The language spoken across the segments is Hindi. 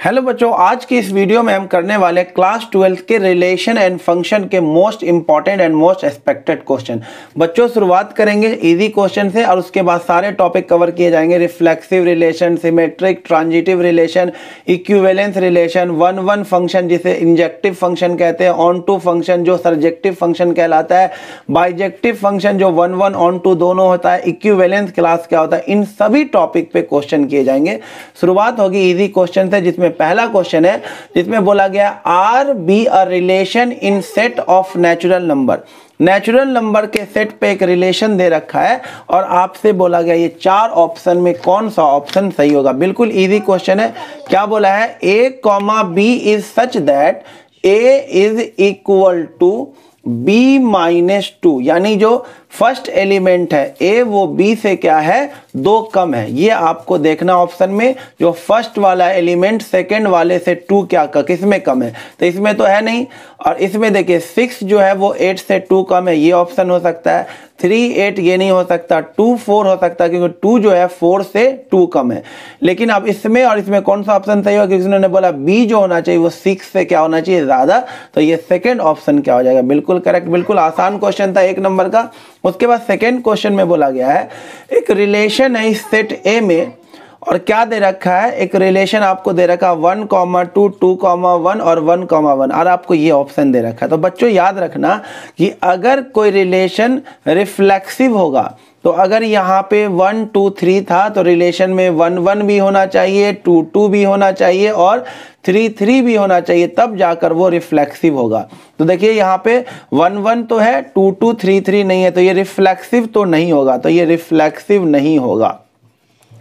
हेलो बच्चों, आज की इस वीडियो में हम करने वाले क्लास 12 के रिलेशन एंड फंक्शन के most important and most expected question. बच्चों शुरुआत करेंगे इजी क्वेश्चन से और उसके बाद सारे टॉपिक कवर किए जाएंगे। Reflexive relation, symmetric, transitive relation, equivalence relation, one one function जिसे इंजेक्टिव फंक्शन कहते हैं, ऑन टू फंक्शन जो सर्जेक्टिव फंक्शन कहलाता है, बाइजेक्टिव फंक्शन जो वन वन ऑन टू दोनों होता है, इक्विवेलेंस क्लास क्या होता है, इन सभी टॉपिक पे क्वेश्चन किए जाएंगे। शुरुआत होगी इजी क्वेश्चन से, जिसमें पहला क्वेश्चन है जिसमें बोला गया R be a relation in set of natural number. Natural number के सेट पे एक रिलेशन दे रखा है और आपसे बोला गया ये चार ऑप्शन में कौन सा ऑप्शन सही होगा। बिल्कुल इजी क्वेश्चन है। क्या बोला है, A comma B is such that A is equal to B minus two, यानी जो फर्स्ट एलिमेंट है ए वो बी से क्या है, दो कम है। ये आपको देखना ऑप्शन में, जो फर्स्ट वाला एलिमेंट सेकंड वाले से टू क्या किस में कम है, तो इसमें तो है नहीं। और इसमें देखिए 6 जो है वो 8 से 2 कम है, ये ऑप्शन हो सकता है। 3 8 ये नहीं हो सकता। 2 4 हो सकता है क्योंकि 2 जो है 4 से 2 कम है। लेकिन अब इसमें और इसमें कौन सा ऑप्शन सही होगा, क्योंकि उन्होंने बोला बी जो होना चाहिए वो 6 से क्या होना चाहिए, ज्यादा, तो ये सेकेंड ऑप्शन क्या हो जाएगा। बिल्कुल करेक्ट, बिल्कुल आसान क्वेश्चन था 1 नंबर का। उसके बाद सेकेंड क्वेश्चन में बोला गया है एक रिलेशन है इस सेट ए में और क्या दे रखा है, एक रिलेशन आपको दे रखा है 1,2, 2,1 और 1,1 और आपको ये ऑप्शन दे रखा है। तो बच्चों याद रखना कि अगर कोई रिलेशन रिफ्लेक्सिव होगा तो अगर यहाँ पे 1 2 3 था तो रिलेशन में 1 1 भी होना चाहिए, 2 2 भी होना चाहिए और 3 3 भी होना चाहिए, तब जाकर वो रिफ्लेक्सिव होगा। तो देखिए यहाँ पे 1 1 तो है, 2 2 3 3 नहीं है, तो ये रिफ्लेक्सिव तो नहीं होगा, तो ये रिफ्लेक्सिव नहीं होगा।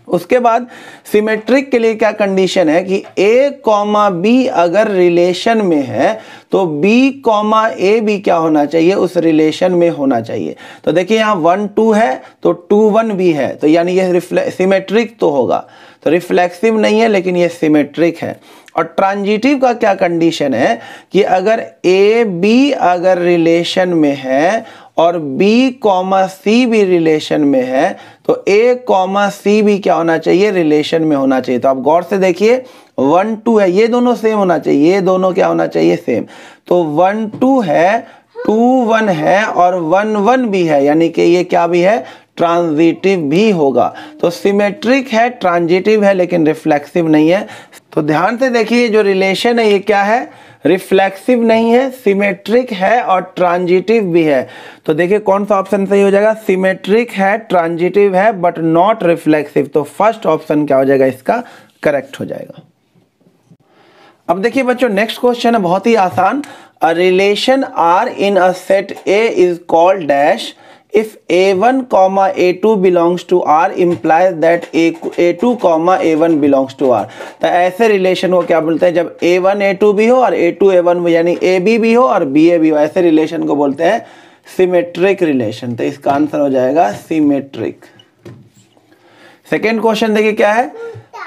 उसके बाद सिमेट्रिक के लिए क्या कंडीशन है कि a कॉमा बी अगर रिलेशन में है तो b कॉमा ए भी क्या होना चाहिए, उस रिलेशन में होना चाहिए। तो देखिए यहाँ 1 2 है तो 2 1 भी है, तो यानी ये सिमेट्रिक तो होगा। तो रिफ्लेक्सिव नहीं है लेकिन ये सिमेट्रिक है। और ट्रांजिटिव का क्या कंडीशन है कि अगर ए बी अगर रिलेशन में है और b कॉमा सी भी रिलेशन में है तो a कॉमा सी भी क्या होना चाहिए, रिलेशन में होना चाहिए। तो आप गौर से देखिए 1 2 है, ये दोनों सेम होना चाहिए, ये दोनों क्या होना चाहिए, सेम। तो 1 2 है, 2 1 है और 1 1 भी है, यानी कि ये क्या भी है, ट्रांजिटिव भी होगा। तो सिमेट्रिक है, ट्रांजिटिव है लेकिन रिफ्लेक्सिव नहीं है। तो ध्यान से देखिए जो रिलेशन है ये क्या है, रिफ्लेक्सिव नहीं है, सिमेट्रिक है और ट्रांजिटिव भी है। तो देखिए कौन सा ऑप्शन सही हो जाएगा, सिमेट्रिक है, ट्रांजिटिव है बट नॉट रिफ्लेक्सिव। तो फर्स्ट ऑप्शन क्या हो जाएगा, इसका करेक्ट हो जाएगा। अब देखिए बच्चों नेक्स्ट क्वेश्चन है बहुत ही आसान। A relation R in a set A is called dash if a1 comma a2 belongs to r implies that a2 comma a1 belongs to r। तो ऐसे रिलेशन को क्या बोलते हैं, जब a1 a2 भी हो और a2 a1 यानी ab भी हो और ba भी हो, ऐसे रिलेशन को बोलते हैं सिमेट्रिक रिलेशन। तो इसका आंसर हो जाएगा सिमेट्रिक। सेकेंड क्वेश्चन देखिए क्या है,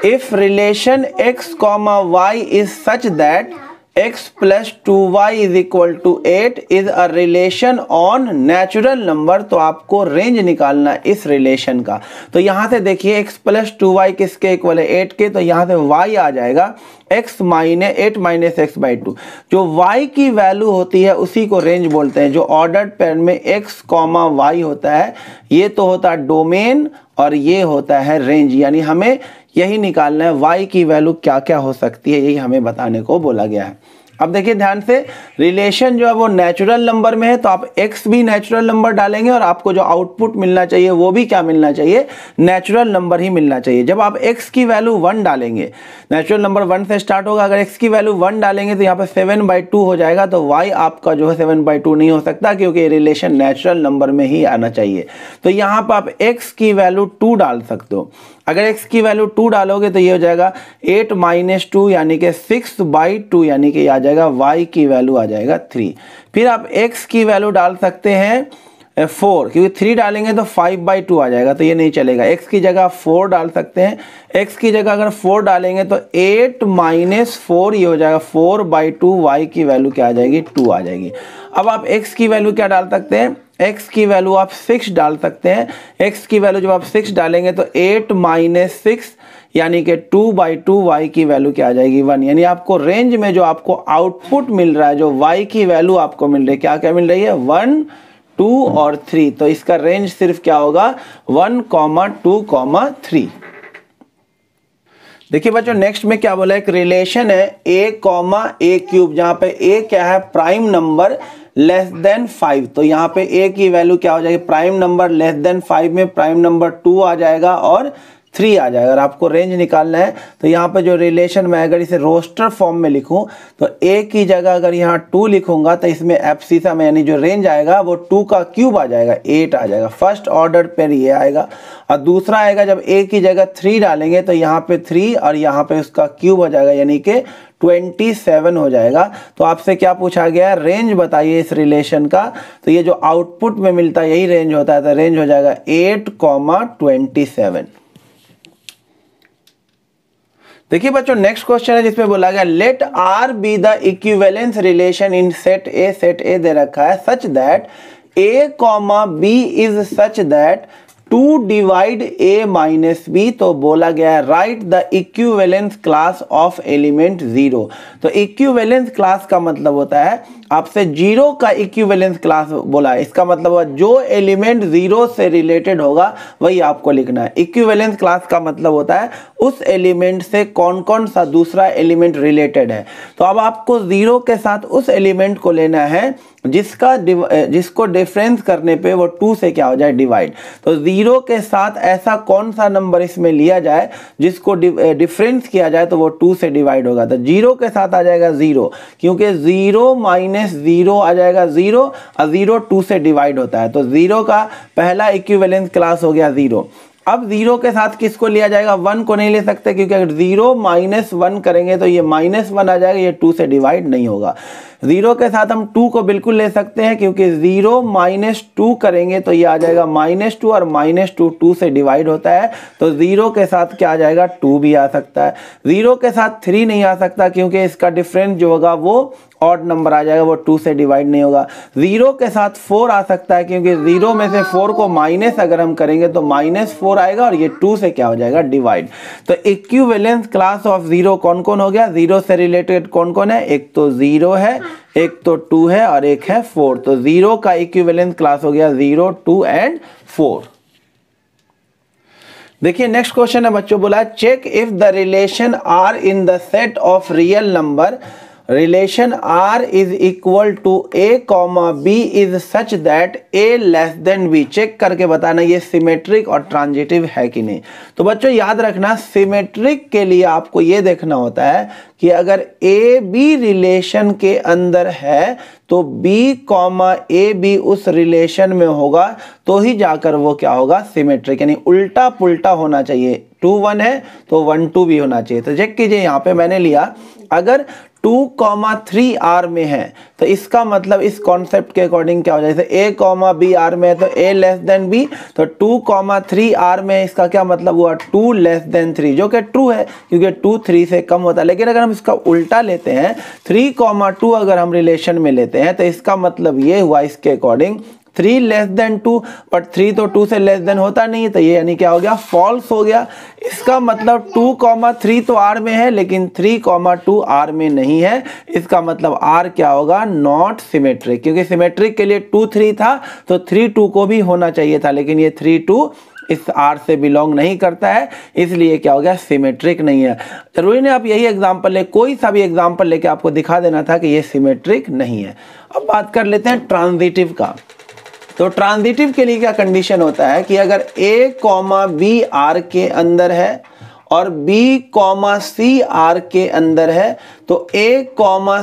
if relation x comma y is such that x plus 2y is equal to 8 is a relation on natural number। तो आपको रेंज निकालना इस रिलेशन का। तो यहाँ से देखिए x plus 2y किसके इक्वल है, 8 के, तो यहाँ से y आ जाएगा x minus 8 minus x by 2। जो y की वैल्यू होती है उसी को रेंज बोलते हैं। जो ऑर्डर्ड पेयर में x कॉमा y होता है ये तो होता है डोमेन और ये होता है रेंज, यानी हमें यही निकालना है y की वैल्यू क्या क्या हो सकती है, यही हमें बताने को बोला गया है। अब देखिए ध्यान से, रिलेशन जो है वो नेचुरल नंबर में है तो आप x भी नेचुरल नंबर डालेंगे और आपको जो आउटपुट मिलना चाहिए वो भी क्या मिलना चाहिए, नेचुरल नंबर ही मिलना चाहिए। जब आप x की वैल्यू 1 डालेंगे, नेचुरल नंबर 1 से स्टार्ट होगा, अगर x की वैल्यू 1 डालेंगे तो यहाँ पे 7/2 हो जाएगा। तो y आपका जो है 7/2 नहीं हो सकता क्योंकि रिलेशन नेचुरल नंबर में ही आना चाहिए। तो यहाँ पर आप x की वैल्यू 2 डाल सकते हो। अगर x की वैल्यू 2 डालोगे तो ये हो जाएगा 8 माइनस 2 यानी कि 6/2, यानी कि आ जाएगा y की वैल्यू आ जाएगा 3। फिर आप x की वैल्यू डाल सकते हैं 4, क्योंकि 3 डालेंगे तो 5/2 आ जाएगा, तो ये नहीं चलेगा। x की जगह 4 डाल सकते हैं। x की जगह अगर 4 डालेंगे तो 8 माइनस 4 ये हो जाएगा 4/2, y की वैल्यू क्या आ जाएगी, 2 आ जाएगी। अब आप x की वैल्यू क्या डाल सकते हैं, x की वैल्यू आप 6 डाल सकते हैं। x की वैल्यू जब आप 6 डालेंगे तो 8 माइनस 6 यानी कि 2/2 y की वैल्यू क्या आ जाएगी 1। यानी आपको रेंज में जो आपको आउटपुट मिल रहा है, जो y की वैल्यू आपको मिल रही है, क्या क्या मिल रही है 1, 2 और 3। तो इसका रेंज सिर्फ क्या होगा 1, 2, 3। देखिए बच्चों नेक्स्ट में क्या बोला, एक रिलेशन है a,a³, जहां पे a क्या है प्राइम नंबर लेस देन 5। तो यहाँ पे a की वैल्यू क्या हो जाएगी, प्राइम नंबर लेस देन 5 में प्राइम नंबर 2 आ जाएगा और 3 आ जाएगा। अगर आपको रेंज निकालना है तो यहाँ पे जो रिलेशन में अगर इसे रोस्टर फॉर्म में लिखूं तो a की जगह अगर यहाँ 2 लिखूंगा तो इसमें एब्सिसा में यानी जो रेंज आएगा वो 2 का क्यूब आ जाएगा, 8 आ जाएगा। फर्स्ट ऑर्डर पर ये आएगा। और दूसरा आएगा जब a की जगह 3 डालेंगे तो यहाँ पे 3 और यहाँ पे उसका क्यूब हो जाएगा, यानी कि 27 हो जाएगा। तो आपसे क्या पूछा गया, रेंज बताइए इस रिलेशन का। तो ये जो आउटपुट में मिलता है यही रेंज होता है, तो रेंज हो जाएगा 8,27। देखिए बच्चों नेक्स्ट क्वेश्चन है जिसमें बोला गया let R be the equivalence relation in set A दे रखा है such that a, b is such that 2 divide a minus b। तो बोला गया है right the equivalence class of element 0। तो इक्विवेलेंस क्लास का मतलब होता है आपसे 0 का इक्विवेलेंस क्लास बोला है, इसका मतलब है जो एलिमेंट 0 से रिलेटेड होगा वही आपको लिखना है। इक्विवेलेंस क्लास का मतलब होता है उस एलिमेंट से कौन कौन सा दूसरा एलिमेंट रिलेटेड है। तो अब आपको 0 के साथ उस एलिमेंट को लेना है जिसको डिफरेंस करने पे वो 2 से क्या हो जाए डिवाइड। तो 0 के साथ ऐसा कौन सा नंबर इसमें लिया जाए जिसको डिफरेंस किया जाए तो वो 2 से डिवाइड होगा। तो 0 के साथ आ जाएगा 0, क्योंकि 0 माइनस 0 आ जाएगा 0 और 0 2 से डिवाइड होता है। तो 0 का पहला इक्विवेलेंस क्लास हो गया 0। अब 0 के साथ किसको लिया जाएगा, 1 को नहीं ले सकते, क्योंकि अगर 0 माइनस 1 करेंगे तो ये -1 आ जाएगा, ये 2 से डिवाइड नहीं होगा। 0 के साथ हम 2 को बिल्कुल ले सकते हैं, क्योंकि 0 माइनस 2 करेंगे तो ये आ जाएगा -2 और -2 2 से डिवाइड होता है। तो 0 के साथ क्या आ जाएगा 2 भी आ सकता है। 0 के साथ 3 नहीं आ सकता, क्योंकि इसका डिफरेंस जो होगा वो ऑड नंबर आ जाएगा, वो 2 से डिवाइड नहीं होगा। 0 के साथ 4 आ सकता है, क्योंकि 0 में से 4 को माइनस अगर हम करेंगे तो -4 आएगा और ये 2 से क्या हो जाएगा डिवाइड। तो इक्विवेलेंस क्लास ऑफ 0 कौन कौन हो गया, 0 से रिलेटेड कौन कौन है, एक तो 0 है, एक तो 2 है और एक है 4। तो 0 का इक्विवेलेंस क्लास हो गया 0, 2 एंड 4। देखिए नेक्स्ट क्वेश्चन है बच्चों, बोला check if the relation R in the set of real number relation R is equal to A, B is such that A less than B। Check करके बताना ये सिमेट्रिक और ट्रांजिटिव है कि नहीं। तो बच्चों याद रखना सिमेट्रिक के लिए आपको ये देखना होता है कि अगर A B रिलेशन के अंदर है तो B, A B उस रिलेशन में होगा तो ही जाकर वो क्या होगा सिमेट्रिक, यानी उल्टा पुल्टा होना चाहिए। 2 1 है तो 1 2 भी होना चाहिए। तो चेक कीजिए यहाँ पे मैंने लिया अगर 2, 3 R में है तो इसका मतलब इस कॉन्सेप्ट के अकॉर्डिंग क्या हो जाए, जैसे A, B R में है तो A लेस देन B। तो 2, 3 R में इसका क्या मतलब हुआ 2 लेस देन 3, जो कि ट्रू है क्योंकि 2 3 से कम होता है। लेकिन अगर हम इसका उल्टा लेते हैं 3, 2 अगर हम रिलेशन में लेते हैं तो इसका मतलब ये हुआ इसके अकॉर्डिंग 3 लेस देन 2, बट 3 तो 2 से लेस देन होता नहीं है, तो ये यानी क्या हो गया फॉल्स हो गया। इसका मतलब 2, 3 तो R में है लेकिन 3, 2 R में नहीं है। इसका मतलब R क्या होगा नॉट सिमेट्रिक, क्योंकि सिमेट्रिक के लिए 2 3 था तो 3 2 को भी होना चाहिए था, लेकिन ये 3 2 इस R से बिलोंग नहीं करता है, इसलिए क्या हो गया सिमेट्रिक नहीं है। जरूरी नहीं आप यही एग्जांपल ले, कोई सा भी एग्जांपल लेके आपको दिखा देना था कि ये सिमेट्रिक नहीं है। अब बात कर लेते हैं ट्रांजिटिव का। तो ट्रांजिटिव के लिए क्या कंडीशन होता है कि अगर A, B R के अंदर है और B, C R के अंदर है तो A,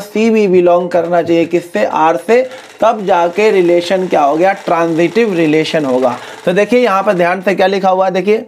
C भी बिलोंग करना चाहिए किससे R से, तब जाके रिलेशन क्या हो गया ट्रांजिटिव रिलेशन होगा। तो देखिए यहाँ पर ध्यान से क्या लिखा हुआ है, देखिए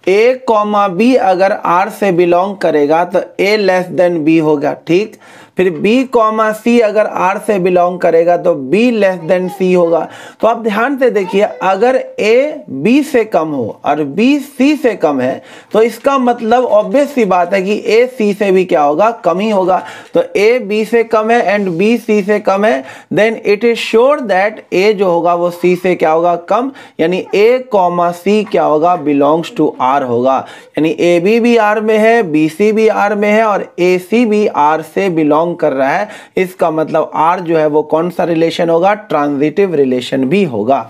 A, B अगर R से बिलोंग करेगा तो A लेस देन B होगा, ठीक। फिर B कॉमा C अगर R से बिलोंग करेगा तो B लेस देन C होगा। तो आप ध्यान से देखिए, अगर A B से कम हो और B C से कम है तो इसका मतलब ऑब्वियस सी बात है कि A C से भी क्या होगा, कम ही होगा। तो A B से कम है एंड B C से कम है, then it is sure that A जो होगा वो C से क्या होगा, कम, यानी A कॉमा C क्या होगा, बिलोंग्स टू R होगा। यानी AB भी R में है, BC भी R में है और AC भी R से बिलोंग कर रहा है। इसका मतलब R जो है वो कौन सा रिलेशन होगा, ट्रांजिटिव रिलेशन भी होगा।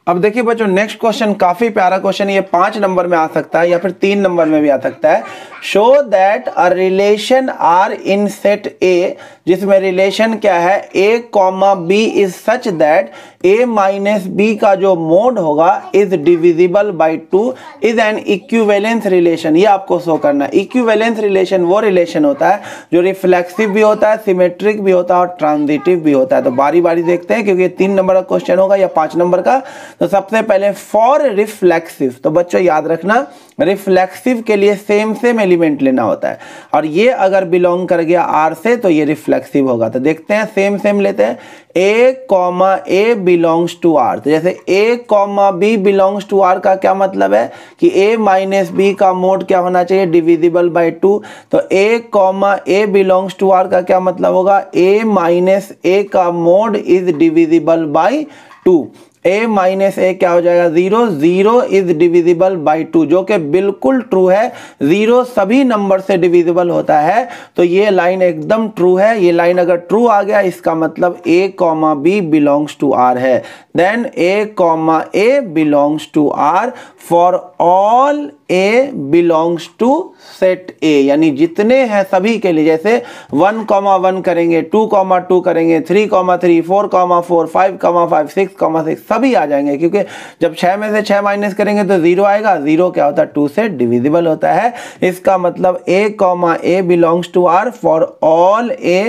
अब देखिए बच्चों, नेक्स्ट क्वेश्चन काफी प्यारा क्वेश्चन, ये 5 नंबर में आ सकता है या फिर 3 नंबर में भी आ सकता है। Show that a relation R in set A, जिसमें रिलेशन क्या है, A comma B is such that A minus B का जो मोड होगा is divisible by 2 is an equivalence relation. ये आपको शो करना है। इक्विवेलेंस रिलेशन वो रिलेशन होता है जो रिफ्लेक्सिव भी होता है, सिमेट्रिक भी होता है और ट्रांजिटिव भी होता है। तो बारी बारी देखते हैं, क्योंकि 3 नंबर का क्वेश्चन होगा या 5 नंबर का। तो सबसे पहले फॉर रिफ्लेक्सिव, तो बच्चों याद रखना रिफ्लेक्सिव के लिए सेम एलिमेंट लेना होता है, और ये अगर बिलोंग कर गया आर से तो ये रिफ्लेक्सिव होगा। तो देखते हैं, सेम लेते हैं। A comma A belongs to R, तो जैसे A comma B belongs to R का क्या मतलब है कि ए माइनस बी का मोड क्या होना चाहिए, डिविजिबल बाई 2। तो A comma A belongs to R का क्या मतलब होगा, ए माइनस ए का mod is divisible by 2। a minus A क्या हो जाएगा, 0, 0 इज डिविजिबल बाई 2, जो कि बिल्कुल ट्रू है। 0 सभी नंबर से डिविजिबल होता है, तो ये लाइन एकदम ट्रू है। ये लाइन अगर ट्रू आ गया इसका मतलब a comma B belongs to r है। Then a comma A belongs to r for all a belongs to set a, यानी जितने हैं सभी के लिए। जैसे 1,1 करेंगे, 2,2 करेंगे, 3,3, 4,4, 5,5, 6,6 सभी आ जाएंगे, क्योंकि जब 6 में से 6 माइनस करेंगे तो 0 आएगा। 0 क्या होता है, 2 से डिविजिबल होता है। इसका मतलब a comma A belongs to r for all a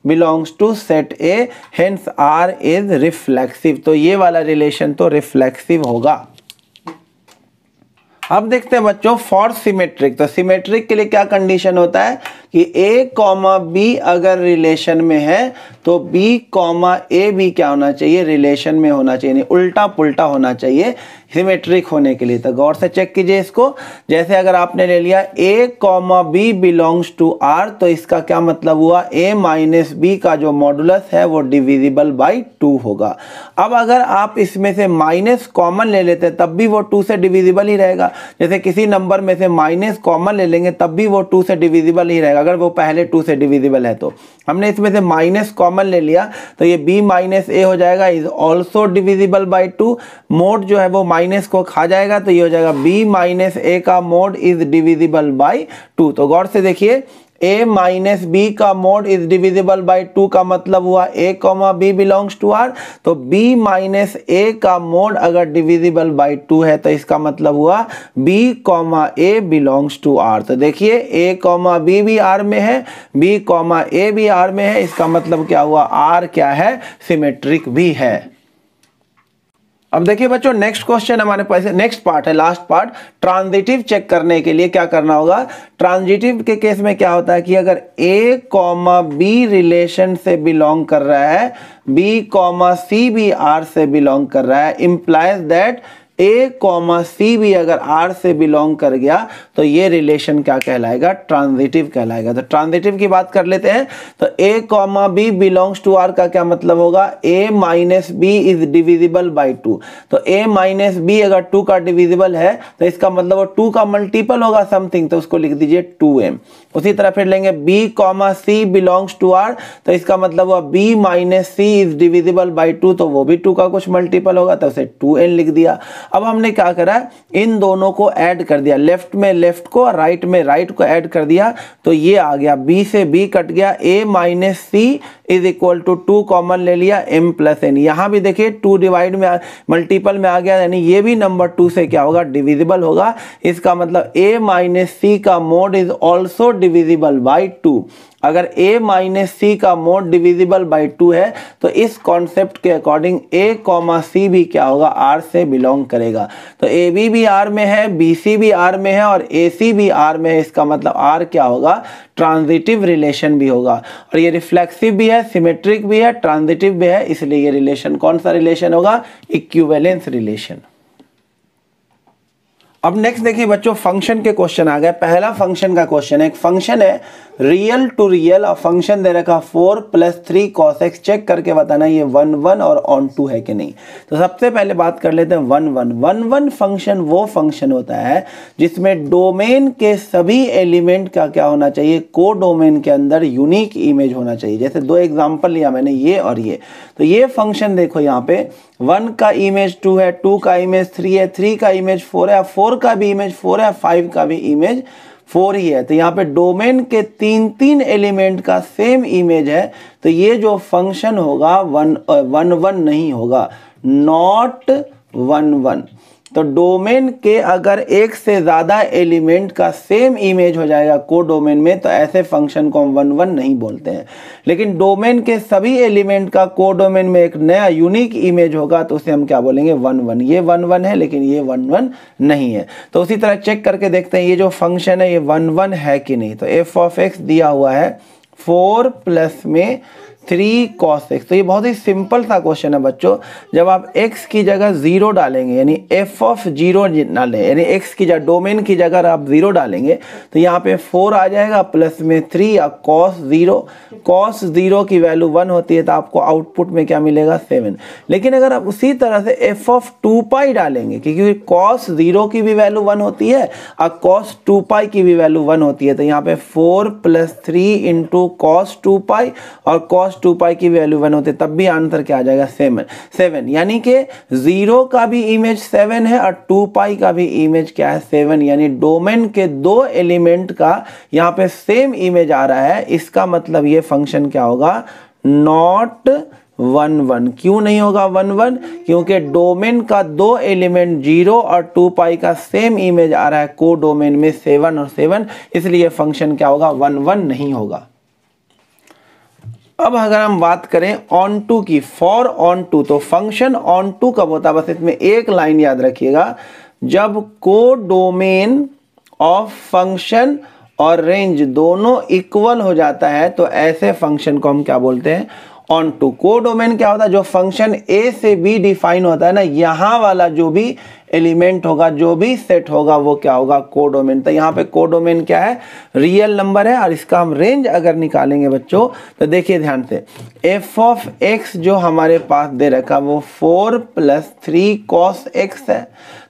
belongs to set a, hence r is reflexive. तो ये वाला रिलेशन तो रिफ्लेक्सिव होगा। अब देखते हैं बच्चों फॉर सिमेट्रिक। तो सिमेट्रिक के लिए क्या कंडीशन होता है कि a कॉमा बी अगर रिलेशन में है तो b कॉमा ए भी क्या होना चाहिए, रिलेशन में होना चाहिए, उल्टा पुल्टा होना चाहिए सिमेट्रिक होने के लिए। तो गौर से चेक कीजिए इसको। जैसे अगर आपने ले लिया a comma B belongs to r, तो इसका क्या मतलब हुआ, a माइनस बी का जो मॉडुलस है वो डिविजिबल बाई 2 होगा। अब अगर आप इसमें से माइनस कॉमन ले लेते हैं तब भी वो 2 से डिविजिबल ही रहेगा। जैसे किसी नंबर में से माइनस कॉमन ले लेंगे तब भी वो 2 से डिविजिबल ही रहेगा, अगर वो पहले 2 से डिविजिबल है। तो हमने इसमें से माइनस कॉमन ले लिया तो ये b माइनस ए हो जाएगा, is also divisible by 2। Mode जो है वो माइनस को खा जाएगा, तो ये हो जाएगा b माइनस ए का मोड इज डिविजिबल बाई 2। तो गौर से देखिए, a माइनस बी का मोड इज डिविजिबल बाई 2 का मतलब हुआ a comma B belongs to r। तो b माइनस ए का मोड अगर डिविजिबल बाई 2 है तो इसका मतलब हुआ b comma A belongs to r। तो देखिए a कॉमा बी भी r में है, b कॉमा ए भी r में है, इसका मतलब क्या हुआ, r क्या है, सिमेट्रिक भी है। अब देखिए बच्चों नेक्स्ट क्वेश्चन हमारे पास, नेक्स्ट पार्ट है, लास्ट पार्ट। ट्रांजिटिव चेक करने के लिए क्या करना होगा, ट्रांजिटिव के केस में क्या होता है कि अगर a कॉमा बी रिलेशन से बिलोंग कर रहा है, b कॉमा सी भी r से बिलोंग कर रहा है, इंप्लाइज दैट a कॉमा सी भी अगर r से बिलोंग कर गया तो ये रिलेशन क्या कहलाएगा, ट्रांजिटिव कहलाएगा। तो ट्रांजिटिव की बात कर लेते हैं। तो a comma B belongs to r का क्या मतलब होगा, a minus B is divisible by 2। तो a माइनस बी अगर 2 का डिविजिबल है तो इसका मतलब वो 2 का मल्टीपल होगा समथिंग, तो उसको लिख दीजिए 2m। उसी तरह फिर लेंगे b comma C belongs to r, तो इसका मतलब हुआ b minus C is divisible by 2, तो वो भी 2 का कुछ मल्टीपल होगा, तो उसे 2n लिख दिया। अब हमने क्या करा, इन दोनों को ऐड कर दिया, लेफ्ट में लेफ्ट को, राइट में राइट को ऐड कर दिया, तो ये आ गया, b से b कट गया, a minus C is equal to 2 common ले लिया, m प्लस n। यहाँ भी देखिए 2 डिवाइड में मल्टीपल में आ गया, यानी ये भी नंबर 2 से क्या होगा, डिविजिबल होगा। इसका मतलब a माइनस सी का mod is also divisible by 2। अगर a माइनस सी का मोड डिविजिबल बाई 2 है तो इस कॉन्सेप्ट के अकॉर्डिंग a कॉमा सी भी क्या होगा, R से बिलोंग करेगा। तो AB भी R में है, BC भी R में है और AC भी R में है। इसका मतलब R क्या होगा, ट्रांजिटिव रिलेशन भी होगा। और ये रिफ्लेक्सिव भी है, सिमेट्रिक भी है, ट्रांजिटिव भी है, इसलिए ये रिलेशन कौन सा रिलेशन होगा, इक्विवेलेंस रिलेशन। अब नेक्स्ट देखिए बच्चों, फंक्शन के क्वेश्चन आ गए। पहला फंक्शन का क्वेश्चन है, एक फंक्शन है रियल टू रियल और फंक्शन दे रखा 4 + 3 cos x। चेक करके बताना ये 1 1 और ऑन टू है कि नहीं। तो सबसे पहले बात कर लेते हैं 1 1। 1 1 फंक्शन वो फंक्शन होता है जिसमें डोमेन के सभी एलिमेंट का क्या होना चाहिए, को डोमेन के अंदर यूनिक इमेज होना चाहिए। जैसे दो एग्जांपल लिया मैंने, ये और ये। तो ये फंक्शन देखो यहाँ पे 1 का इमेज 2 है, 2 का इमेज 3 है, 3 का इमेज 4 है, 4 का भी इमेज 4 है, 5 का भी इमेज 4 ही है। तो यहाँ पे डोमेन के 3 एलिमेंट का सेम इमेज है। तो ये जो फंक्शन होगा 1 1 नहीं होगा, नॉट 1 1। तो डोमेन के अगर एक से ज़्यादा एलिमेंट का सेम इमेज हो जाएगा को डोमेन में, तो ऐसे फंक्शन को हम 1 1 नहीं बोलते हैं। लेकिन डोमेन के सभी एलिमेंट का को डोमेन में एक नया यूनिक इमेज होगा तो उसे हम क्या बोलेंगे, 1 1। ये 1 1 है लेकिन ये 1 1 नहीं है। तो उसी तरह चेक करके देखते हैं ये जो फंक्शन है ये 1 1 है कि नहीं। तो एफ ऑफ एक्स दिया हुआ है 4 प्लस में 3 cos x। तो ये बहुत ही सिंपल सा क्वेश्चन है बच्चों। जब आप x की जगह 0 डालेंगे यानी f ऑफ 0 डालें, यानी x की जगह डोमेन की जगह आप 0 डालेंगे तो यहाँ पे 4 आ जाएगा प्लस में 3 और cos 0 की वैल्यू 1 होती है तो आपको आउटपुट में क्या मिलेगा, 7। लेकिन अगर आप उसी तरह से f ऑफ 2 पाई डालेंगे, क्योंकि cos 0 की भी वैल्यू 1 होती है और cos 2 पाई की भी वैल्यू 1 होती है, तो यहाँ पे 4 + 3 इंटू cos 2 पाई और cos 2 पाई की वैल्यू 1 होती है, तब भी आंसर क्या आ जाएगा, 7। यानी कि 0 का भी इमेज 7 है और 2 पाई का भी इमेज क्या है, 7। यानी डोमेन के 2 एलिमेंट का यहाँ पे सेम इमेज आ रहा है। इसका मतलब ये फंक्शन क्या होगा, नॉट 1 1। क्यों नहीं होगा 1 1? क्योंकि डोमेन का 2 एलिमेंट 0 और 2 पाई का सेम इमेज आ रहा है को डोमेन में 7 और 7, इसलिए फंक्शन क्या होगा, 1 1 नहीं होगा। अब अगर हम बात करें ऑन टू की, फॉर ऑन टू, तो फंक्शन ऑन टू कब होता है, बस इसमें एक लाइन याद रखिएगा, जब को डोमेन ऑफ फंक्शन और रेंज दोनों इक्वल हो जाता है तो ऐसे फंक्शन को हम क्या बोलते हैं, ऑन टू। को डोमेन क्या होता है, जो फंक्शन ए से बी डिफाइन होता है ना, यहाँ वाला जो भी एलिमेंट होगा, जो भी सेट होगा वो क्या होगा, कोडोमेन। तो यहाँ पे कोडोमेन क्या है, रियल नंबर है और इसका हम रेंज अगर निकालेंगे बच्चों तो देखिए ध्यान से, एफ ऑफ एक्स जो हमारे पास दे रखा वो 4 + 3 cos x है।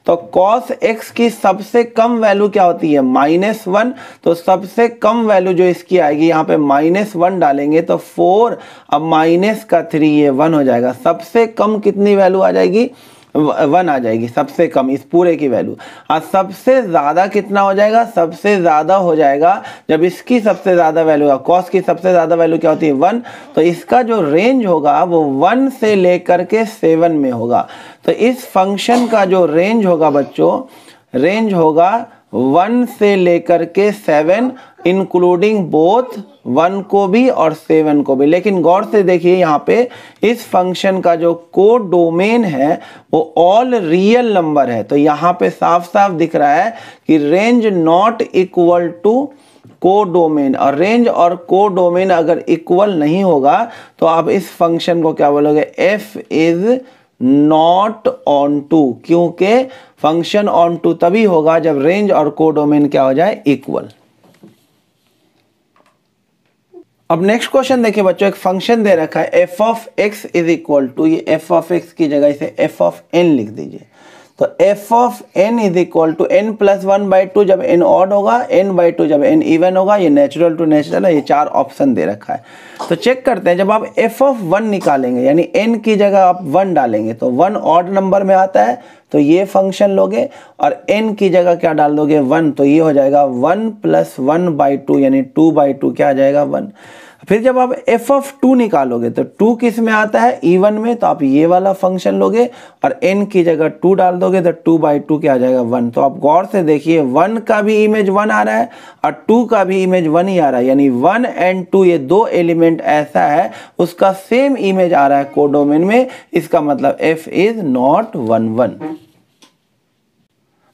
तो cos x की सबसे कम वैल्यू क्या होती है, -1। तो सबसे कम वैल्यू जो इसकी आएगी यहाँ पे -1 डालेंगे तो 4 अब माइनस का 3 ये 1 हो जाएगा। सबसे कम कितनी वैल्यू आ जाएगी, 1 आ जाएगी सबसे कम इस पूरे की वैल्यू। और सबसे ज़्यादा कितना हो जाएगा, सबसे ज़्यादा हो जाएगा जब इसकी सबसे ज़्यादा वैल्यू है, कॉस की सबसे ज़्यादा वैल्यू क्या होती है, 1। तो इसका जो रेंज होगा वो 1 से लेकर के 7 में होगा। तो इस फंक्शन का जो रेंज होगा बच्चों, रेंज होगा 1 से लेकर के 7, इंक्लूडिंग बोथ 1 को भी और 7 को भी। लेकिन गौर से देखिए यहाँ पे इस फंक्शन का जो कोड डोमेन है वो ऑल रियल नंबर है। तो यहाँ पे साफ साफ दिख रहा है कि रेंज नॉट इक्वल टू को डोमेन, और रेंज और को डोमेन अगर इक्वल नहीं होगा तो आप इस फंक्शन को क्या बोलोगे, F is not onto. क्योंकि फंक्शन ऑन टू तभी होगा जब रेंज और को डोमेन क्या हो जाए, इक्वल। अब नेक्स्ट क्वेश्चन देखिए बच्चों, एक फंक्शन दे रखा है f of x is equal to, ये f ऑफ x की जगह इसे f ऑफ n लिख दीजिए। तो f of n is equal to n + 1/2 जब n ऑड होगा, n/2 जब n इवन होगा। ये नेचुरल टू नेचुरल है, ये 4 ऑप्शन दे रखा है। तो चेक करते हैं, जब आप f ऑफ 1 निकालेंगे यानी n की जगह आप 1 डालेंगे तो 1 ऑड नंबर में आता है तो ये फंक्शन लोगे, और n की जगह क्या डाल दोगे, 1। तो ये हो जाएगा 1 + 1/2 यानी 2/2 क्या आ जाएगा, 1। फिर जब आप एफ ऑफ 2 निकालोगे तो 2 किस में आता है, इवन में, तो आप ये वाला फंक्शन लोगे और n की जगह 2 डाल दोगे तो 2/2 क्या आ जाएगा 1। तो आप गौर से देखिए 1 का भी इमेज 1 आ रहा है और 2 का भी इमेज 1 ही आ रहा है, यानी 1 एंड 2 ये दो एलिमेंट ऐसा है उसका सेम इमेज आ रहा है कोडोमेन में, इसका मतलब f इज नॉट 1 1।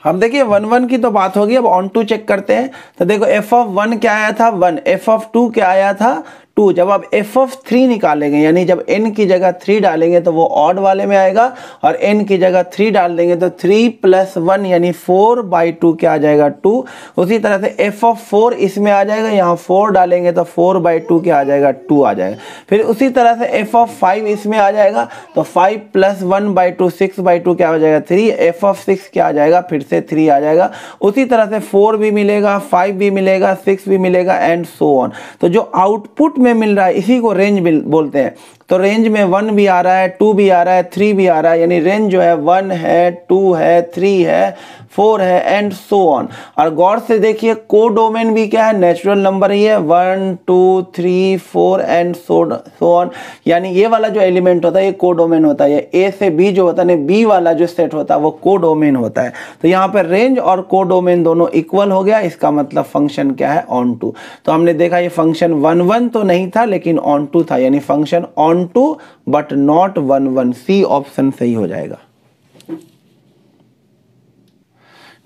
हम देखिए 1 1 की तो बात होगी, अब ऑन टू चेक करते हैं। तो देखो एफ ऑफ 1 क्या आया था 1, एफ ऑफ 2 क्या आया था 2। जब आप एफ ऑफ 3 निकालेंगे यानी जब n की जगह 3 डालेंगे तो वो ऑड वाले में आएगा और n की जगह 3 डाल देंगे तो 3 + 1 यानी 4/2 क्या आ जाएगा 2। उसी तरह से एफ ऑफ 4 इसमें आ जाएगा, यहाँ 4 डालेंगे तो 4/2 क्या आ जाएगा 2 आ जाएगा। फिर उसी तरह से एफ ऑफ 5 इसमें आ जाएगा तो 5 + 1/2 6/2 क्या हो जाएगा 3। एफ ऑफ 6 क्या आ जाएगा, फिर से 3 आ जाएगा। उसी तरह से 4 भी मिलेगा, 5 भी मिलेगा, 6 भी मिलेगा एंड सो ऑन। तो जो आउटपुट में मिल रहा है इसी को रेंज बोलते हैं। तो रेंज में 1 भी आ रहा है, 2 भी आ रहा है, 3 भी आ रहा है, यानी रेंज जो है 1 है, 2 है, 3 है, 4 है एंड सो ऑन। और गौर से देखिए कोडोमेन भी क्या है, नेचुरल नंबर ही है, 1 2 3 4 एंड सो ऑन। यानी ये वाला जो एलिमेंट होता है ये कोडोमेन होता है, ए से बी जो होता है, बी वाला जो सेट होता है वो कोडोमेन होता है। तो यहाँ पर रेंज और कोडोमेन दोनों इक्वल हो गया, इसका मतलब फंक्शन क्या है ऑन टू। तो हमने देखा ये फंक्शन 1 1 तो नहीं था लेकिन ऑन टू था, यानी function onto but not 1 1। C option सही हो जाएगा।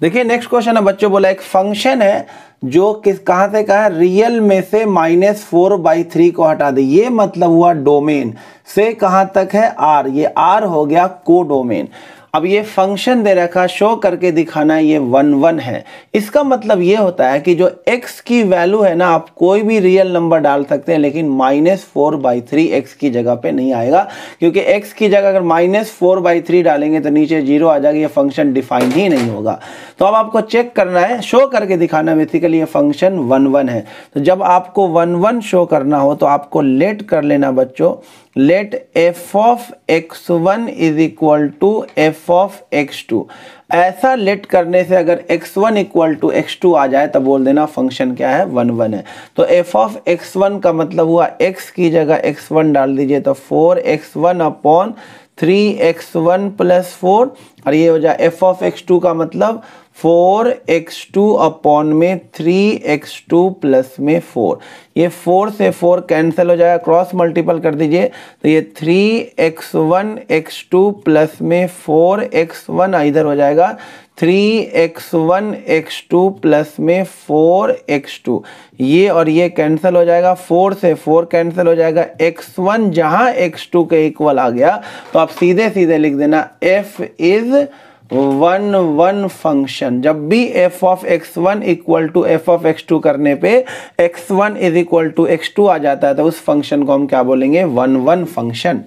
देखिए नेक्स्ट क्वेश्चन है बच्चों, बोला एक फंक्शन है जो कहां से कहा है, रियल में से -4/3 को हटा दे। ये मतलब हुआ डोमेन से कहां तक है r, ये r हो गया कोडोमेन। अब ये फंक्शन दे रखा, शो करके दिखाना है ये 1 1 है। इसका मतलब ये होता है कि जो x की वैल्यू है ना, आप कोई भी रियल नंबर डाल सकते हैं लेकिन -4/3 x की जगह पे नहीं आएगा, क्योंकि x की जगह अगर -4/3 डालेंगे तो नीचे 0 आ जाएगा, ये फंक्शन डिफाइन ही नहीं होगा। तो अब आपको चेक करना है, शो करके दिखाना है, बेसिकली ये फंक्शन 1 1 है। तो जब आपको 1 1 शो करना हो तो आपको लेट कर लेना बच्चों, let f of x1 is equal to f of x2। ऐसा लेट करने से अगर x1 इक्वल टू x2 आ जाए तब बोल देना फंक्शन क्या है 1 1 है। तो f ऑफ x1 का मतलब हुआ x की जगह x1 डाल दीजिए तो 4x1 अपॉन 3x1 + 4, और ये हो जाए f ऑफ x2 का मतलब 4x2 अपॉन में 3x2 प्लस में 4। ये 4 से 4 कैंसिल हो जाएगा, क्रॉस मल्टीपल कर दीजिए तो ये 3x1 x2 प्लस में 4x1 इधर हो जाएगा 3x1 x2 प्लस में 4x2। ये और ये कैंसिल हो जाएगा, 4 से 4 कैंसिल हो जाएगा, x1 जहां x2 के इक्वल आ गया तो आप सीधे सीधे लिख देना f इज 1 1 फंक्शन। जब भी f of x1 equal to f of x2 करने पे x1 is equal to x2 आ जाता है तो उस फंक्शन को हम क्या बोलेंगे 1 1 फंक्शन।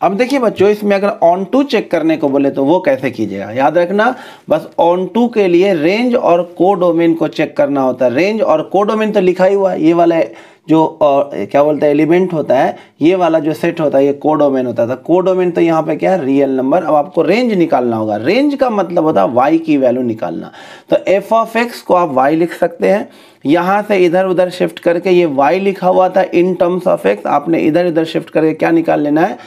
अब देखिए बच्चों, इसमें अगर ऑन टू चेक करने को बोले तो वो कैसे कीजिएगा, याद रखना बस ऑन टू के लिए रेंज और कोडोमेन को चेक करना होता है। रेंज और कोडोमेन तो लिखा ही हुआ है, ये वाला जो क्या बोलते हैं एलिमेंट होता है, ये वाला जो सेट होता है ये कोडोमेन होता था। कोडोमेन तो यहाँ पे क्या है रियल नंबर। अब आपको रेंज निकालना होगा, रेंज का मतलब होता है y की वैल्यू निकालना। तो f ऑफ x को आप y लिख सकते हैं, यहाँ से इधर उधर शिफ्ट करके ये y लिखा हुआ था इन टर्म्स ऑफ x, आपने इधर उधर शिफ्ट करके क्या निकाल लेना है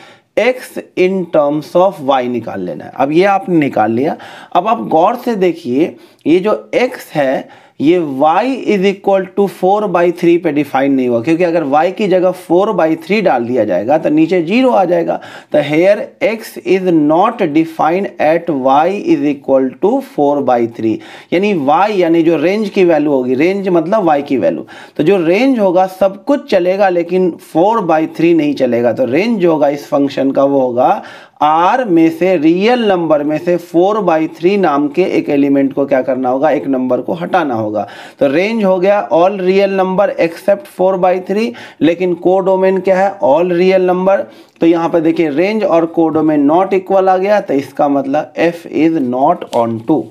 x in terms of y निकाल लेना है। अब ये आपने निकाल लिया। अब आप गौर से देखिए ये जो x है ये y इज इक्वल टू 4/3 पे डिफाइन नहीं हुआ, क्योंकि अगर y की जगह 4/3 डाल दिया जाएगा तो नीचे 0 आ जाएगा। तो here x is not defined at y is equal to 4/3, यानी y यानी जो रेंज की वैल्यू होगी, रेंज मतलब y की वैल्यू, तो जो रेंज होगा सब कुछ चलेगा लेकिन 4/3 नहीं चलेगा। तो रेंज जो होगा इस फंक्शन का वो होगा r में से रियल नंबर में से 4/3 नाम के एक एलिमेंट को क्या करना होगा, एक नंबर को हटाना होगा। तो रेंज हो गया ऑल रियल नंबर एक्सेप्ट 4/3, लेकिन कोडोमेन क्या है ऑल रियल नंबर। तो यहाँ पे देखिए रेंज और कोडोमेन नॉट इक्वल आ गया, तो इसका मतलब f is not onto.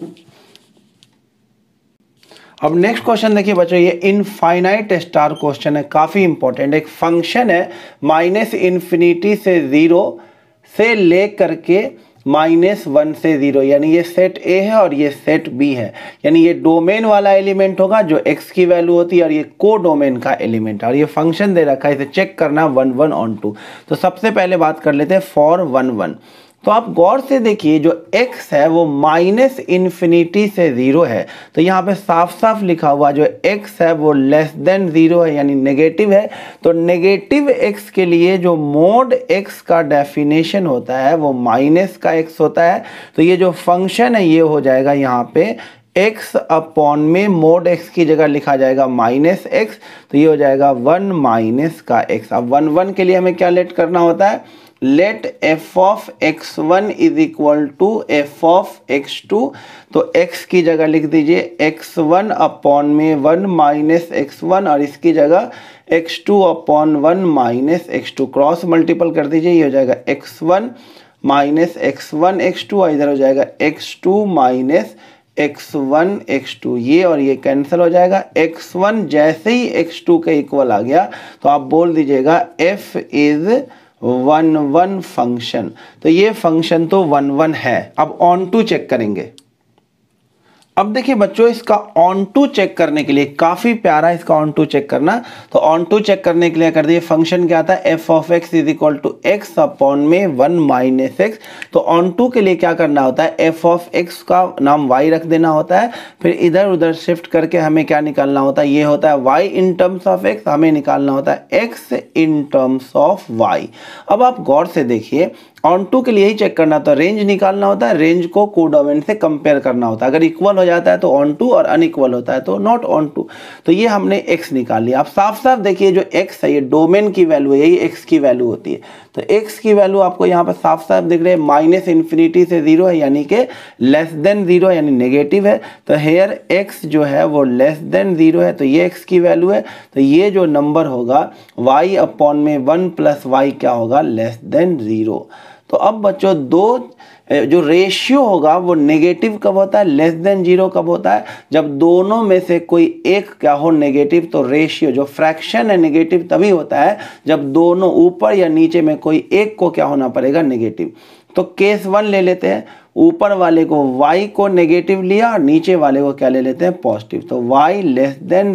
अब नेक्स्ट क्वेश्चन देखिए बच्चों, ये इनफाइनाइट स्टार क्वेश्चन है, काफी इंपॉर्टेंट। एक फंक्शन है -∞ से 0 से ले करके -1 से 0, यानी ये सेट ए है और ये सेट बी है, यानी ये डोमेन वाला एलिमेंट होगा जो x की वैल्यू होती है और ये को डोमेन का एलिमेंट है, और ये फंक्शन दे रखा है, इसे चेक करना 1 1 ऑन 2। तो सबसे पहले बात कर लेते हैं फॉर 1 1। तो आप गौर से देखिए जो x है वो -∞ से 0 है, तो यहाँ पे साफ साफ लिखा हुआ जो x है वो <0 है, यानी नेगेटिव है। तो नेगेटिव x के लिए जो मोड x का डेफिनेशन होता है वो माइनस का x होता है। तो ये जो फंक्शन है ये हो जाएगा यहाँ पे x अपॉन में मोड x की जगह लिखा जाएगा -x, तो ये हो जाएगा 1 माइनस का x। अब 1 1 के लिए हमें क्या लेट करना होता है, let f of x1 is equal to f of x2। तो x की जगह लिख दीजिए x1 अपॉन में 1 माइनस x1 और इसकी जगह x2 upon 1 minus x2, cross multiple कर दीजिए, ये हो जाएगा x1 माइनस x1 x2 और इधर हो जाएगा x2 माइनस x1 x2, ये और ये कैंसिल हो जाएगा। x1 जैसे ही x2 के इक्वल आ गया तो आप बोल दीजिएगा f इज 1 1 फंक्शन। तो ये फंक्शन तो 1 1 है। अब ऑन टू चेक करेंगे। अब देखिए बच्चों, इसका ऑन टू चेक करने के लिए काफ़ी प्यारा इसका ऑन टू चेक करना। तो ऑन टू चेक करने के लिए कर दिए, फंक्शन क्या आता है, f of x is equal to x upon में 1 माइनस x। तो ऑन टू के लिए क्या करना होता है, f ऑफ x का नाम y रख देना होता है, फिर इधर उधर शिफ्ट करके हमें क्या निकालना होता है, ये होता है y in terms of x, हमें निकालना होता है x in terms of y। अब आप गौर से देखिए, ऑन टू के लिए ही चेक करना, तो रेंज निकालना होता है, रेंज को कोडोमेन से कंपेयर करना होता है। अगर इक्वल हो जाता है तो ऑन टू और अनइक्वल होता है तो नॉट ऑन टू। तो ये हमने x निकाल लिया। आप साफ साफ देखिए जो x है ये डोमेन की वैल्यू है, यही x की वैल्यू होती है। तो x की वैल्यू आपको यहाँ पर साफ साफ दिख रही है, -∞ से 0 है, यानी कि <0 यानी नेगेटिव है। तो हेयर x जो है वो <0 है, तो ये x की वैल्यू है। तो ये जो नंबर होगा y अपॉन में 1 प्लस y क्या होगा, <0। तो अब बच्चों दो जो रेशियो होगा वो नेगेटिव कब होता है, <0 कब होता है, जब दोनों में से कोई एक क्या हो नेगेटिव। तो रेशियो जो फ्रैक्शन है नेगेटिव तभी होता है जब दोनों ऊपर या नीचे में कोई एक को क्या होना पड़ेगा, नेगेटिव। तो केस 1 ले लेते हैं, ऊपर वाले को y को नेगेटिव लिया और नीचे वाले को क्या ले लेते हैं, पॉजिटिव। तो y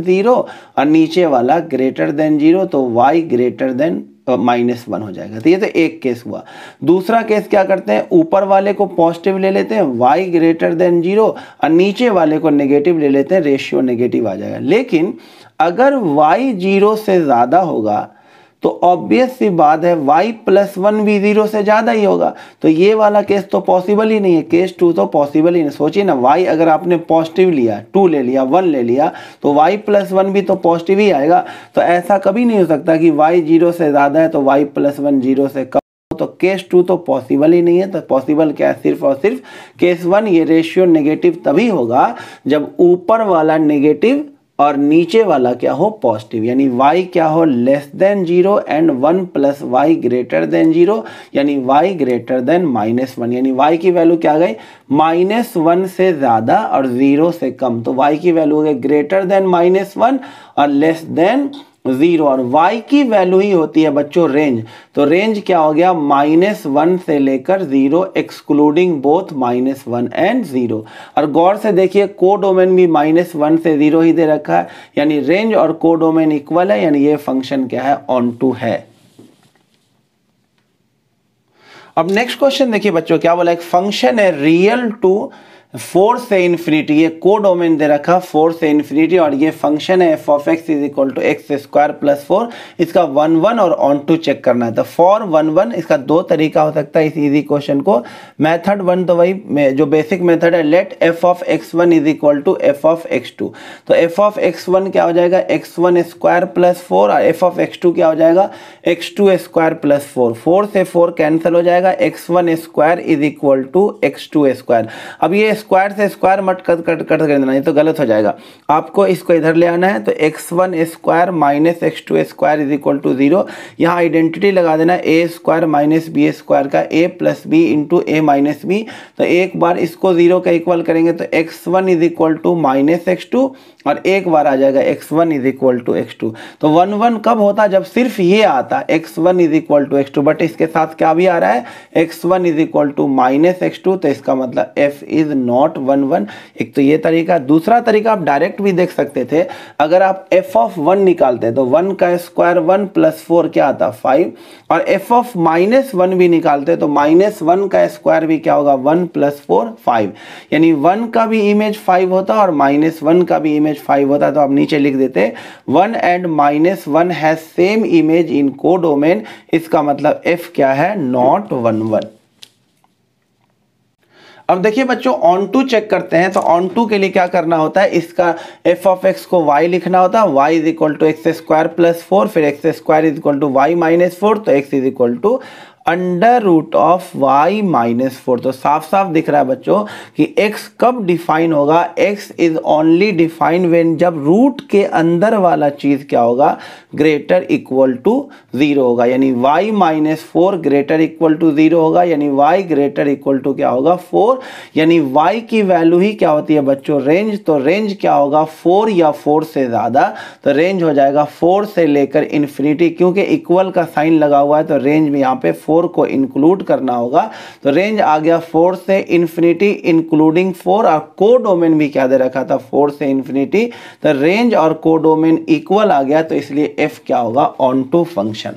<0 और नीचे वाला <0, तो y -1 हो जाएगा। तो ये तो एक केस हुआ। दूसरा केस क्या करते हैं, ऊपर वाले को पॉजिटिव ले लेते हैं, y <0 और नीचे वाले को नेगेटिव ले लेते हैं, रेशियो नेगेटिव आ जाएगा। लेकिन अगर y 0 से ज़्यादा होगा तो ऑब्वियस सी बात है y + 1 भी 0 से ज़्यादा ही होगा। तो ये वाला केस तो पॉसिबल ही नहीं है, केस 2 तो पॉसिबल ही नहीं। सोचिए ना, y अगर आपने पॉजिटिव लिया, 2 ले लिया, 1 ले लिया, तो y + 1 भी तो पॉजिटिव ही आएगा। तो ऐसा कभी नहीं हो सकता कि y 0 से ज़्यादा है तो y + 1 0 से कम, तो केस 2 तो पॉसिबल ही नहीं है। तो पॉसिबल क्या है, सिर्फ और सिर्फ केस 1। ये रेशियो नेगेटिव तभी होगा जब ऊपर वाला नेगेटिव और नीचे वाला क्या हो, पॉजिटिव, यानी y क्या हो <0 एंड 1 + y <0, यानी y <-1, यानी y की वैल्यू क्या आ गई, -1 से ज़्यादा और 0 से कम। तो y की वैल्यू हो गई <-1 और <0, और y की वैल्यू ही होती है बच्चों रेंज। तो रेंज क्या हो गया, -1 से लेकर 0 एक्सक्लूडिंग बोथ -1 एंड 0। और गौर से देखिए कोडोमेन भी -1 से 0 ही दे रखा है, यानी रेंज और कोडोमेन इक्वल है, यानी ये फंक्शन क्या है, ऑन टू है। अब नेक्स्ट क्वेश्चन देखिए बच्चों, क्या बोला, एक फंक्शन है रियल टू 4 से इन्फिनिटी, ये कोडोमेन दे रखा 4 से इन्फिनिटी, और ये फंक्शन है f of x is equal to x² + 4। इसका 1 1 और ऑन टू चेक करना है। तो फॉर 1 1 इसका दो तरीका हो सकता है इस इजी क्वेश्चन को। मेथड 1 तो वही जो बेसिक मेथड है, let f of x1 is equal to f of x2। तो f ऑफ x1 क्या हो जाएगा, x1² + 4, और f ऑफ x2 क्या हो जाएगा, x2² + 4। 4 से 4 कैंसिल हो जाएगा, x1² is equal to x2²। अब ये स्क्वायर से स्क्वायर मत कट कर देना, ये तो गलत हो जाएगा। आपको इसको इधर ले आना है, तो x1² - x2² is equal to 0। यहाँ आइडेंटिटी लगा देना, a² - b² का a + b into a - b। तो एक बार इसको 0 का इक्वल करेंगे तो x1 is equal to -x2 और एक बार आ जाएगा x1 is equal to x2। तो 1 1 कब होता जब सिर्फ ये आता x1 is equal to x2, but इसके साथ क्या भी आ रहा है x1 is equal to minus x2, तो इसका मतलब f इज नॉट 1 1। एक तो ये तरीका। दूसरा तरीका आप डायरेक्ट भी देख सकते थे, अगर आप f ऑफ 1 निकालते तो 1 का स्क्वायर 1 प्लस 4 क्या आता 5, और f ऑफ माइनस 1 भी निकालते तो माइनस 1 का स्क्वायर भी क्या होगा 1 प्लस 4 5, यानी 1 का भी इमेज 5 होता और माइनस 1 का भी इमेज 5 होता। तो आप नीचे लिख देते 1 and minus 1 has same image in codomain, इसका मतलब f क्या है नॉट 1 1। अब देखिए बच्चों ऑन टू चेक करते हैं, तो ऑन टू के लिए क्या करना होता है, इसका f ऑफ x को y लिखना होता है, y is equal to X square plus 4, फिर x square is equal to y minus 4, तो x is equal to under root of y minus 4। तो साफ साफ दिख रहा है बच्चों कि x कब डिफाइन होगा, x is only define when जब रूट के अंदर वाला चीज क्या होगा ग्रेटर इक्वल टू 0 होगा, यानी y minus 4 greater equal to 0 होगा, यानी y ग्रेटर इक्वल टू क्या होगा 4, यानी y की वैल्यू ही क्या होती है बच्चों रेंज। तो रेंज क्या होगा 4 या 4 से ज्यादा, तो रेंज हो जाएगा 4 से लेकर इन्फिनिटी, क्योंकि इक्वल का साइन लगा हुआ है तो रेंज में यहाँ पे 4 को इंक्लूड करना होगा। तो रेंज आ गया 4 से इन्फिनिटी इंक्लूडिंग 4, और कोडोमेन भी क्या दे रखा था 4 से इन्फिनिटी, तो रेंज और कोडोमेन इक्वल आ गया, तो इसलिए f क्या होगा ऑन टू फंक्शन।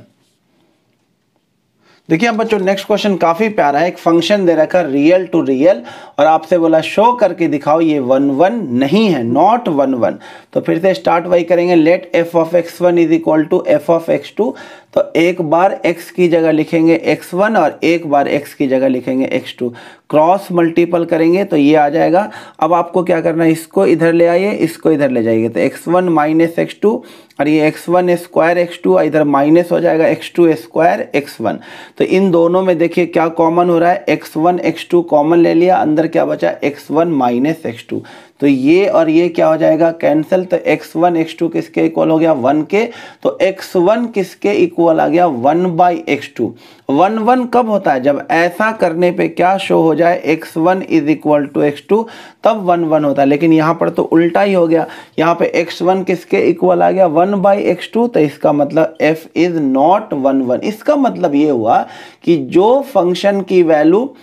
देखिए अब बच्चों नेक्स्ट क्वेश्चन काफी प्यारा है, एक फंक्शन दे रखा रियल टू रियल और आपसे बोला शो करके दिखाओ ये 1 1 नहीं है, नॉट 1 1। तो फिर से स्टार्ट वही करेंगे, let f of x1 is equal to f of x2। तो एक बार x की जगह लिखेंगे x1 और एक बार x की जगह लिखेंगे x2, क्रॉस मल्टीपल करेंगे तो ये आ जाएगा। अब आपको क्या करना है, इसको इधर ले आइए, इसको इधर ले जाइए, तो x1 माइनस x2 और ये x1 स्क्वायर x2 इधर माइनस हो जाएगा x2 स्क्वायर x1। तो इन दोनों में देखिए क्या कॉमन हो रहा है, x1 x2 कॉमन ले लिया, अंदर क्या बचा x1 माइनस x2, तो ये और ये क्या हो जाएगा कैंसिल। तो x1 x2 किसके इक्वल हो गया 1 के, तो x1 किसके इक्वल आ गया 1 बाई x2। 1 1 कब होता है जब ऐसा करने पे क्या शो हो जाए x1 is equal to x2, तब 1 1 होता है, लेकिन यहाँ पर तो उल्टा ही हो गया, यहाँ पे x1 किसके इक्वल आ गया 1 बाई x2, तो इसका मतलब f इज नॉट 1 1। इसका मतलब ये हुआ कि जो फंक्शन की वैल्यू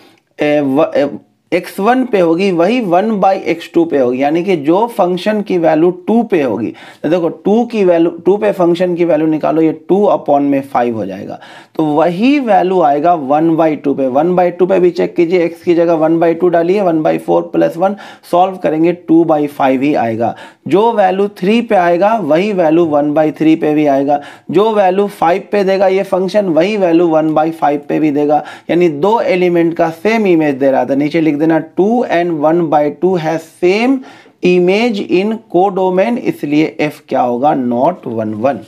x1 पे होगी वही 1 बाई x2 पे होगी, यानी कि जो फंक्शन की वैल्यू 2 पे होगी, तो देखो 2 की वैल्यू 2 पे फंक्शन की वैल्यू निकालो, ये 2 अपॉन में 5 हो जाएगा, तो वही वैल्यू आएगा 1 बाई 2 पे। 1 बाई 2 पे भी चेक कीजिए, x की जगह 1 बाई 2 डालिए, 1 बाई 4 प्लस 1 सॉल्व करेंगे 2 बाई 5 ही आएगा। जो वैल्यू 3 पे आएगा वही वैल्यू 1 बाई 3 पे भी आएगा, जो वैल्यू 5 पे देगा ये फंक्शन वही वैल्यू 1 बाई 5 पे भी देगा, यानी दो एलिमेंट का सेम इमेज दे रहा था। नीचे लिख देना 2 and 1 by 2 has same image in codomain, इसलिए f क्या होगा नॉट 1 1।